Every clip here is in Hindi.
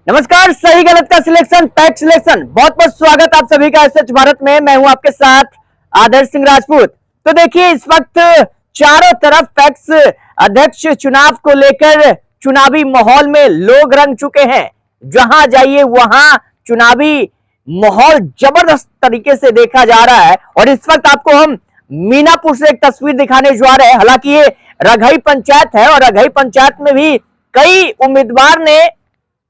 नमस्कार। सही गलत का सिलेक्शन, फैक्ट सिलेक्शन। बहुत बहुत स्वागत आप सभी का सच भारत में। मैं हूं आपके साथ आदर्श सिंह राजपूत। तो देखिए, इस वक्त चारों तरफ फैक्ट्स अध्यक्ष चुनाव को लेकर चुनावी माहौल में लोग रंग चुके हैं। जहां जाइए वहां चुनावी माहौल जबरदस्त तरीके से देखा जा रहा है। और इस वक्त आपको हम मीनापुर से एक तस्वीर दिखाने जा रहे हैं। हालांकि ये रघई पंचायत है और रघई पंचायत में भी कई उम्मीदवार ने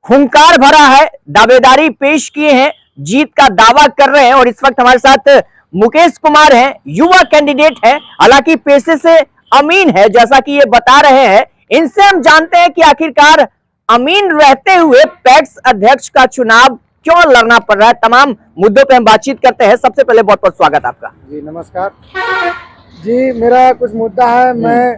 हुंकार भरा है, दावेदारी पेश किए हैं, जीत का दावा कर रहे हैं। और इस वक्त हमारे साथ मुकेश कुमार हैं, युवा कैंडिडेट हैं, हालांकि पेशे से अमीन है जैसा कि ये बता रहे हैं। इनसे हम जानते हैं कि आखिरकार अमीन रहते हुए पैक्स अध्यक्ष का चुनाव क्यों लड़ना पड़ रहा है। तमाम मुद्दों पर हम बातचीत करते हैं। सबसे पहले बहुत बहुत स्वागत आपका। जी नमस्कार जी। मेरा कुछ मुद्दा है। मैं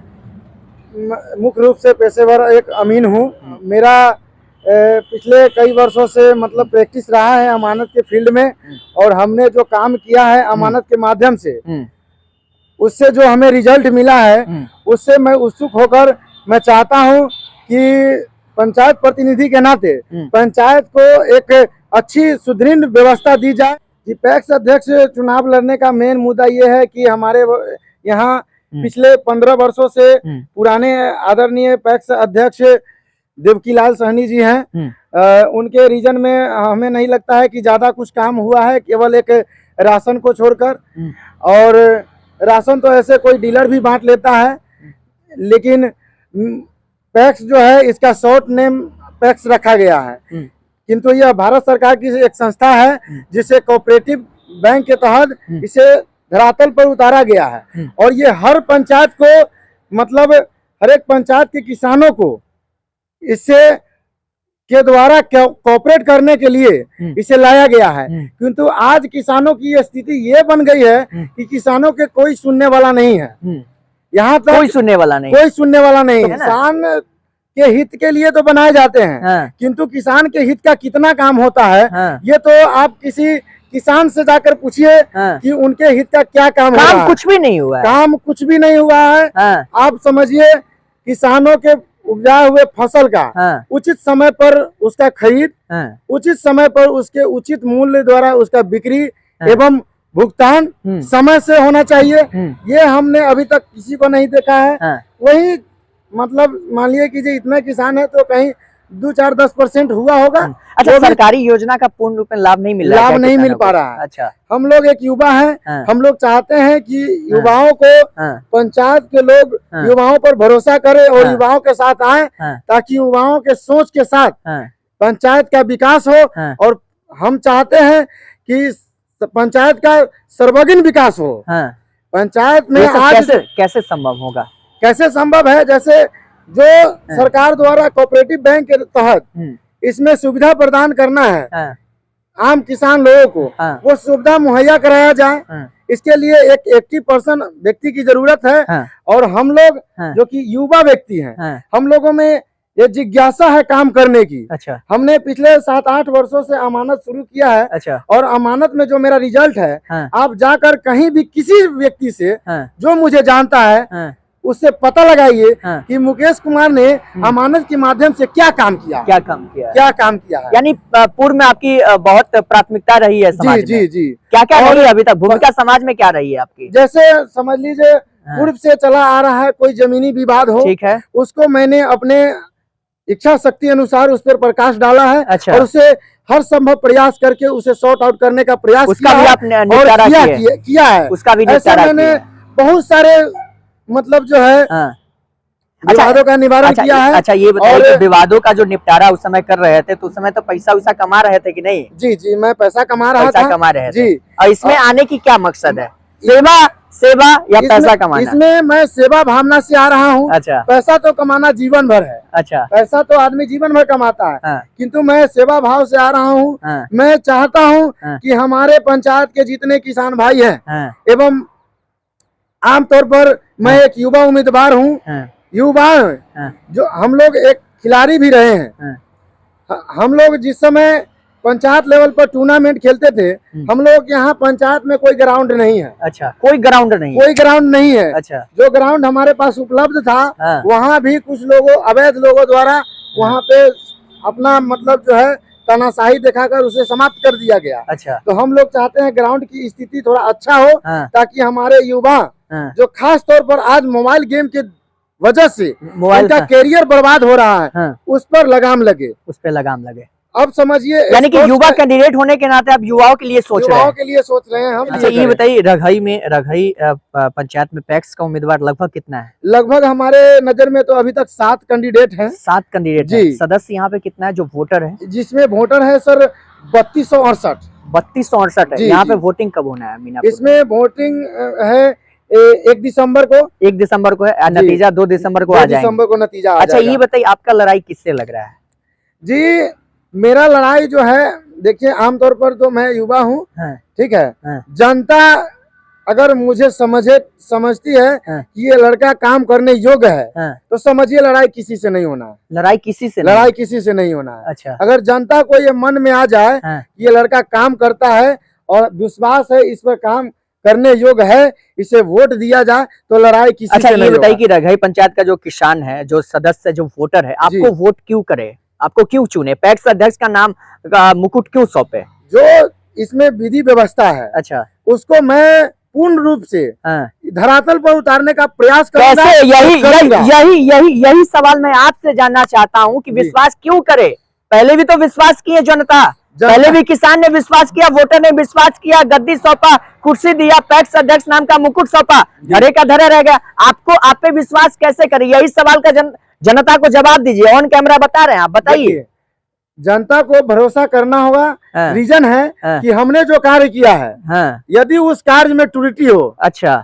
मुख्य रूप से पेशेवर एक अमीन हूँ। मेरा पिछले कई वर्षों से मतलब प्रैक्टिस रहा है अमानत के फील्ड में, और हमने जो काम किया है अमानत के माध्यम से, उससे जो हमें रिजल्ट मिला है, उससे मैं उत्सुक होकर मैं चाहता हूं कि पंचायत प्रतिनिधि के नाते पंचायत को एक अच्छी सुदृढ़ व्यवस्था दी जाए। कि पैक्स अध्यक्ष चुनाव लड़ने का मेन मुद्दा ये है कि हमारे यहाँ पिछले 15 वर्षों से पुराने आदरणीय पैक्स अध्यक्ष देवकीलाल सहनी जी हैं। उनके रीजन में हमें नहीं लगता है कि ज़्यादा कुछ काम हुआ है, केवल एक राशन को छोड़कर। और राशन तो ऐसे कोई डीलर भी बांट लेता है, लेकिन पैक्स जो है इसका शॉर्ट नेम पैक्स रखा गया है। किंतु यह भारत सरकार की एक संस्था है जिसे कोऑपरेटिव बैंक के तहत इसे धरातल पर उतारा गया है। और ये हर पंचायत को मतलब हर एक पंचायत के किसानों को इससे के द्वारा कोऑपरेट करने के लिए इसे लाया गया है। किंतु आज किसानों की ये स्थिति ये बन गई है कि किसानों के कोई सुनने वाला नहीं है। यहाँ तक कोई सुनने वाला नहीं है। किसान के हित के लिए तो बनाए जाते हैं, किंतु किसान के हित का कितना काम होता है ये तो आप किसी किसान से जाकर पूछिए कि उनके हित का क्या काम हो रहा है। कुछ भी नहीं हुआ है। काम कुछ भी नहीं हुआ है। आप समझिए, किसानों के उपजाए हुए फसल का उचित समय पर उसका खरीद, उचित समय पर उसके उचित मूल्य द्वारा उसका बिक्री एवं भुगतान समय से होना चाहिए। ये हमने अभी तक किसी को नहीं देखा है। वही मतलब मान लिए कि इतने किसान है तो कहीं 2-4-10% हुआ होगा। अच्छा, सरकारी योजना का पूर्ण रूप में लाभ नहीं मिल पा रहा है। अच्छा, हम लोग एक युवा हैं। हम लोग चाहते हैं कि युवाओं को पंचायत के लोग युवाओं पर भरोसा करें और युवाओं के साथ आए, ताकि युवाओं के सोच के साथ पंचायत का विकास हो। और हम चाहते हैं कि पंचायत का सर्वांगीण विकास हो। पंचायत में आज कैसे संभव होगा? कैसे संभव है? जैसे जो सरकार द्वारा कोऑपरेटिव बैंक के तहत इसमें सुविधा प्रदान करना है आम किसान लोगों को, वो सुविधा मुहैया कराया जाए। इसके लिए एक एक्टिव पर्सन व्यक्ति की जरूरत है। और हम लोग जो कि युवा व्यक्ति हैं, हम लोगों में ये जिज्ञासा है काम करने की। अच्छा। हमने पिछले 7-8 वर्षों से अमानत शुरू किया है। अच्छा। और अमानत में जो मेरा रिजल्ट है, आप जाकर कहीं भी किसी व्यक्ति से जो मुझे जानता है उससे पता लगाइए कि मुकेश कुमार ने अमानत के माध्यम से क्या काम किया है। यानी पूर्व में आपकी बहुत प्राथमिकता रही है समाज में। जी। क्या रही है अभी तक? भूमिका समाज में क्या रही है आपकी? जैसे समझ लीजिए, पूर्व से चला आ रहा है, कोई जमीनी विवाद हो, ठीक है, उसको मैंने अपने इच्छा शक्ति अनुसार उस पर प्रकाश डाला है। अच्छा। और उसे हर संभव प्रयास करके उसे सॉर्ट आउट करने का प्रयास किया है। उसका भी मैंने बहुत सारे मतलब जो है विवादों का निवारण किया है। अच्छा, ये बताइए, विवादों का जो निपटारा उस समय कर रहे थे तो उस समय तो पैसा वैसा कमा रहे थे कि नहीं? जी, मैं पैसा कमा रहा था। जी। और इसमें आने की क्या मकसद है? सेवा या पैसा कमाना? इसमें मैं सेवा भावना से आ रहा हूँ। अच्छा। पैसा तो कमाना जीवन भर है। अच्छा। पैसा तो आदमी जीवन भर कमाता है। किंतु मैं सेवा भाव से आ रहा हूँ। मैं चाहता हूँ कि हमारे पंचायत के जितने किसान भाई हैं, एवं आमतौर पर मैं एक युवा उम्मीदवार हूँ। युवा जो हम लोग एक खिलाड़ी भी रहे हैं। हम लोग जिस समय पंचायत लेवल पर टूर्नामेंट खेलते थे, हम लोग यहाँ पंचायत में कोई ग्राउंड नहीं है। अच्छा, कोई ग्राउंड नहीं है। अच्छा। जो ग्राउंड हमारे पास उपलब्ध था, वहाँ भी कुछ लोगों अवैध लोगों द्वारा वहाँ पे अपना मतलब जो है तानाशाही दिखाकर उसे समाप्त कर दिया गया। अच्छा। तो हम लोग चाहते हैं ग्राउंड की स्थिति थोड़ा अच्छा हो, हाँ। ताकि हमारे युवा हाँ। जो खास तौर पर आज मोबाइल गेम के वजह से मोबाइल उनका का कैरियर बर्बाद हो रहा है, हाँ। उस पर लगाम लगे। उस पे लगाम लगे। अब समझिए, यानी कि स्पोर्ट्स युवा का- कैंडिडेट होने के नाते आप युवाओं के लिए सोच रहे युवाओं हैं। के लिए सोच रहे हैं हम। अच्छा, ये बताइए रघई पंचायत में पैक्स का उम्मीदवार लगभग कितना है? लगभग हमारे नजर में तो अभी तक 7 कैंडिडेट हैं। 7 कैंडिडेट जी। है। सदस्य यहाँ पे कितना है जो वोटर है? जिसमें वोटर है सर 3268। 3268 है। जी, यहाँ जी। पे वोटिंग कब होना है मीनापुर? इसमें वोटिंग है 1 दिसंबर को। 1 दिसंबर को है, जी। नतीजा 2 दिसंबर को 2 आ जाएंगे। दिसंबर को नतीजा आ अच्छा, जाएगा। ये बताइए आपका लड़ाई किससे लग रहा है? जी, मेरा लड़ाई जो है, देखिए आमतौर पर तो मैं युवा हूँ, हाँ। ठीक है। हाँ। जनता अगर मुझे समझती है हाँ। कि ये लड़का काम करने योग्य है, हाँ। तो समझिए लड़ाई किसी से नहीं होना है। लड़ाई किसी से नहीं? लड़ाई किसी से नहीं होना है। अच्छा। अगर जनता को ये मन में आ जाए हाँ। कि ये लड़का काम करता है और विश्वास है इस पर काम करने योग्य है, इसे वोट दिया जाए, तो लड़ाई किसी अच्छा, से ये नहीं बताइए होगा। कि रघई पंचायत का जो किसान है, जो सदस्य, जो वोटर है, आपको वोट क्यों करे? आपको क्यों चुने? पैक्स अध्यक्ष का नाम का मुकुट क्यों सौंपे? जो इसमें विधि व्यवस्था है, अच्छा। उसको मैं पूर्ण रूप से हाँ। धरातल पर उतारने का प्रयास करूंगा। कैसे? यही सवाल मैं आपसे जानना चाहता हूँ कि जी। विश्वास क्यों करे? पहले भी तो विश्वास किए जनता, पहले भी किसान ने विश्वास किया, वोटर ने विश्वास किया, गद्दी सौंपा, कुर्सी दिया, पैक्स अध्यक्ष नाम का मुकुट सौंपा, धरे का धरे रह गया। आपको आप पे विश्वास कैसे करे? यही सवाल का जनता को जवाब दीजिए। ऑन कैमरा बता रहे हैं आप, बताइए। जनता को भरोसा करना होगा। हाँ। रीजन है हाँ। कि हमने जो कार्य किया है, हाँ। यदि उस कार्य में त्रुटि हो, अच्छा,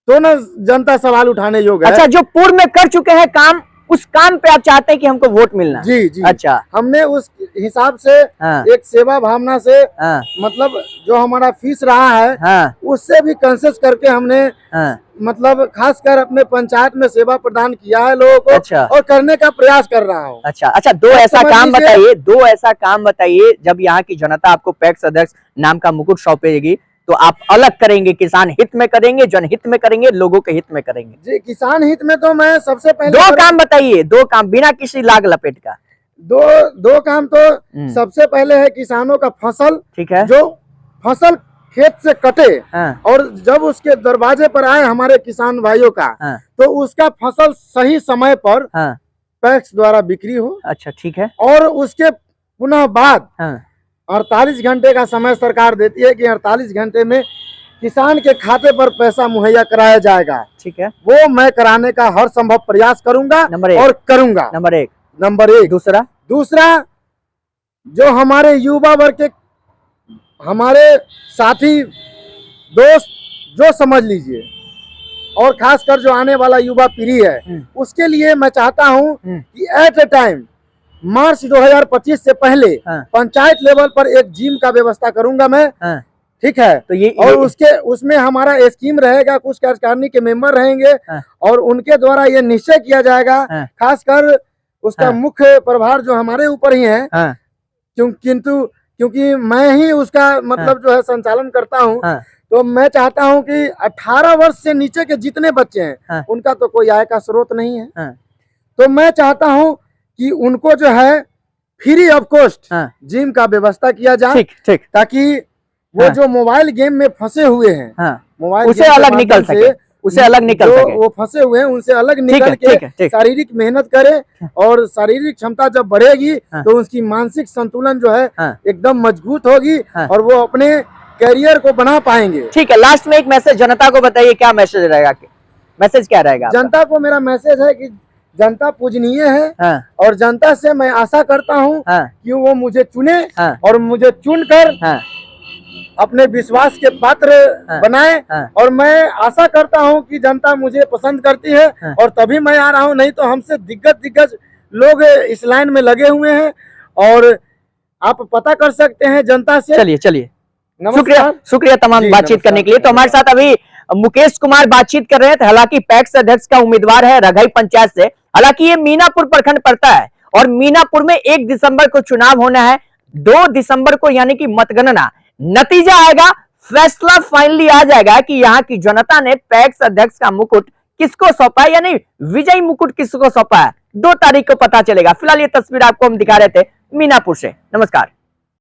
तो न जनता सवाल उठाने योग्य है। अच्छा, जो पूर्व में कर चुके हैं काम, उस काम पे आप चाहते हैं कि हमको वोट मिलना? जी जी। अच्छा। हमने उस हिसाब से हाँ। एक सेवा भावना से, हाँ। मतलब जो हमारा फीस रहा है, हाँ। उससे भी कंसेस करके हमने, हाँ। मतलब खासकर अपने पंचायत में सेवा प्रदान किया है लोगों को। अच्छा। और करने का प्रयास कर रहा हूँ। अच्छा, दो ऐसा काम बताइए जब यहाँ की जनता आपको पैक्स अध्यक्ष नाम का मुकुट सौंपेगी, तो आप अलग करेंगे, किसान हित में करेंगे, जनहित में करेंगे, लोगों के हित में करेंगे? जी, किसान हित में तो मैं सबसे पहले दो काम बताइए, 2 काम बिना किसी लाग लपेट का। दो काम तो सबसे पहले है किसानों का फसल, ठीक है। जो फसल खेत से कटे, हाँ। और जब उसके दरवाजे पर आए हमारे किसान भाइयों का, हाँ। तो उसका फसल सही समय पर हाँ। पैक्स द्वारा बिक्री हो। अच्छा, ठीक है। और उसके पुनः बाद हाँ। 48 घंटे का समय सरकार देती है कि 48 घंटे में किसान के खाते पर पैसा मुहैया कराया जाएगा। ठीक है। वो मैं कराने का हर संभव प्रयास करूंगा नंबर 1। और करूंगा। नंबर एक। दूसरा, जो हमारे युवा वर्ग के हमारे साथी दोस्त, जो समझ लीजिए, और खासकर जो आने वाला युवा पीढ़ी है, उसके लिए मैं चाहता हूं कि एट ए टाइम मार्च 2025 से पहले पंचायत लेवल पर एक जिम का व्यवस्था करूंगा मैं। ठीक है। तो और उसमें हमारा स्कीम रहेगा, कुछ कार्यकारिणी के मेंबर रहेंगे, और उनके द्वारा ये निश्चय किया जाएगा, खासकर उसका मुख्य प्रभार जो हमारे ऊपर ही है, क्योंकि मैं ही उसका मतलब जो है संचालन करता हूँ। तो मैं चाहता हूं कि 18 वर्ष से नीचे के जितने बच्चे हैं, उनका तो कोई आय का स्रोत नहीं है, तो मैं चाहता हूं कि उनको जो है फ्री ऑफ कॉस्ट जिम का व्यवस्था किया जाए। ठीक। ताकि वो जो मोबाइल गेम में फंसे हुए हैं, मोबाइल उसे अलग निकल सके, वो फंसे हुए हैं, उनसे अलग निकल के शारीरिक मेहनत करे, और शारीरिक क्षमता जब बढ़ेगी तो उसकी मानसिक संतुलन जो है एकदम मजबूत होगी, और वो अपने कैरियर को बना पाएंगे। ठीक है। लास्ट में एक मैसेज जनता को बताइए, क्या मैसेज रहेगा? मैसेज क्या रहेगा? जनता को मेरा मैसेज है कि जनता पूजनीय है, और जनता से मैं आशा करता हूं कि वो मुझे चुने, और मुझे चुनकर अपने विश्वास के पात्र बनाए। और मैं आशा करता हूं कि जनता मुझे पसंद करती है, और तभी मैं आ रहा हूं, नहीं तो हमसे दिग्गज लोग इस लाइन में लगे हुए हैं, और आप पता कर सकते हैं जनता से। चलिए शुक्रिया तमाम बातचीत करने के लिए। तो हमारे साथ अभी मुकेश कुमार बातचीत कर रहे थे। हालांकि पैक्स अध्यक्ष का उम्मीदवार है रघई पंचायत से। हालांकि ये मीनापुर प्रखंड पड़ता है, और मीनापुर में 1 दिसंबर को चुनाव होना है। 2 दिसंबर को यानी कि मतगणना, नतीजा आएगा, फैसला फाइनली आ जाएगा कि यहाँ की जनता ने पैक्स अध्यक्ष का मुकुट किसको सौंपा है, यानी विजयी मुकुट किसको सौंपा है। 2 तारीख को पता चलेगा। फिलहाल ये तस्वीर आपको हम दिखा रहे थे मीनापुर से। नमस्कार।